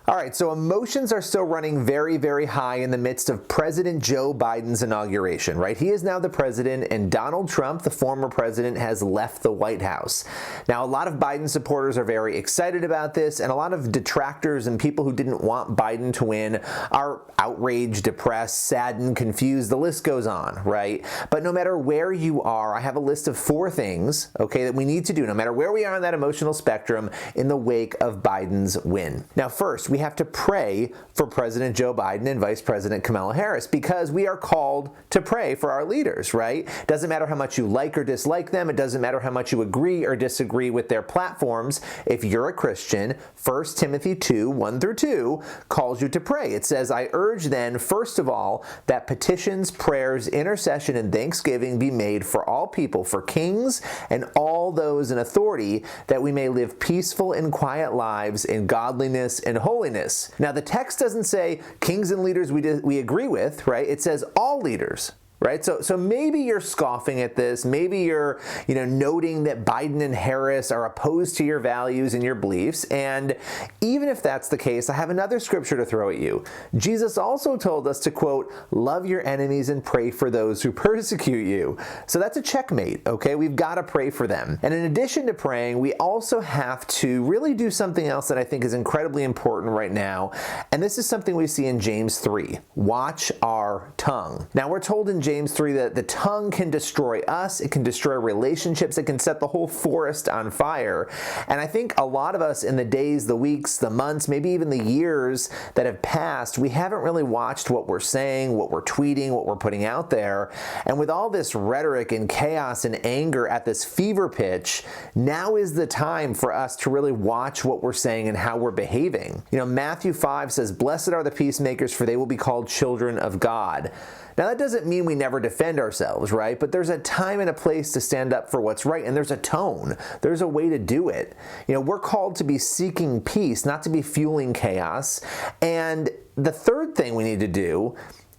All right, so emotions are still running very, very high in the midst of President Joe Biden's inauguration, right? He is now the president, and Donald Trump, the former president, has left the White House. Now, a lot of Biden supporters are very excited about this, and a lot of detractors and people who didn't want Biden to win are outraged, depressed, saddened, confused. The list goes on, right? But no matter where you are, I have a list of 4 things, okay, that we need to do, no matter where we are on that emotional spectrum, in the wake of Biden's win. Now, first, we have to pray for President Joe Biden and Vice President Kamala Harris, because we are called to pray for our leaders, right? Doesn't matter how much you like or dislike them. It doesn't matter how much you agree or disagree with their platforms. If you're a Christian, 1 Timothy 2, 1-2 calls you to pray. It says, I urge then, first of all, that petitions, prayers, intercession, and thanksgiving be made for all people, for kings and all those in authority, that we may live peaceful and quiet lives in godliness and holiness. Now, the text doesn't say kings and leaders we agree with, right? It says all leaders. Right? So maybe you're scoffing at this. Maybe you're, noting that Biden and Harris are opposed to your values and your beliefs. And even if that's the case, I have another scripture to throw at you. Jesus also told us to, quote, love your enemies and pray for those who persecute you. So that's a checkmate, okay? We've got to pray for them. And in addition to praying, we also have to really do something else that I think is incredibly important right now. And this is something we see in James 3. Watch our tongue. Now, we're told in James 3 that the tongue can destroy us, it can destroy relationships, it can set the whole forest on fire. And I think a lot of us in the days, the weeks, the months, maybe even the years that have passed, we haven't really watched what we're saying, what we're tweeting, what we're putting out there. And with all this rhetoric and chaos and anger at this fever pitch, now is the time for us to really watch what we're saying and how we're behaving. Matthew 5 says, blessed are the peacemakers, for they will be called children of God. Now, that doesn't mean we never defend ourselves, right? But there's a time and a place to stand up for what's right, and there's a tone. There's a way to do it. We're called to be seeking peace, not to be fueling chaos. And the third thing we need to do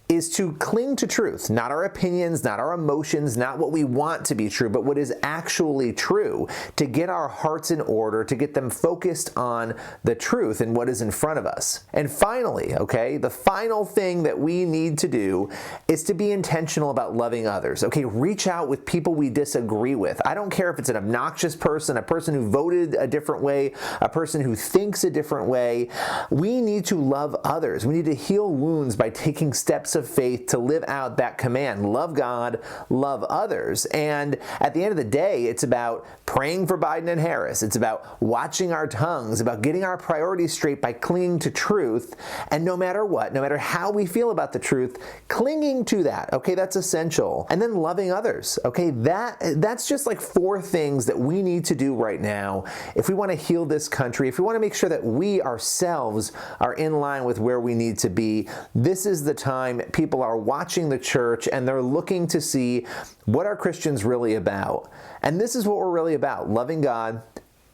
is to cling to truth, not our opinions, not our emotions, not what we want to be true, but what is actually true, to get our hearts in order, to get them focused on the truth and what is in front of us. And finally, okay, the final thing that we need to do is to be intentional about loving others. Okay, reach out with people we disagree with. I don't care if it's an obnoxious person, a person who voted a different way, a person who thinks a different way. We need to love others. We need to heal wounds by taking steps of faith to live out that command. Love God, love others. And at the end of the day, it's about praying for Biden and Harris. It's about watching our tongues, about getting our priorities straight by clinging to truth. And no matter what, no matter how we feel about the truth, clinging to that, okay, that's essential. And then loving others, okay, that's just like 4 things that we need to do right now if we want to heal this country, if we want to make sure that we ourselves are in line with where we need to be. This is the time people are watching the church and they're looking to see what are Christians really about. And this is what we're really about, loving God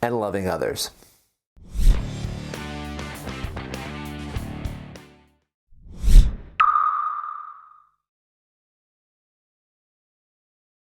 and loving others.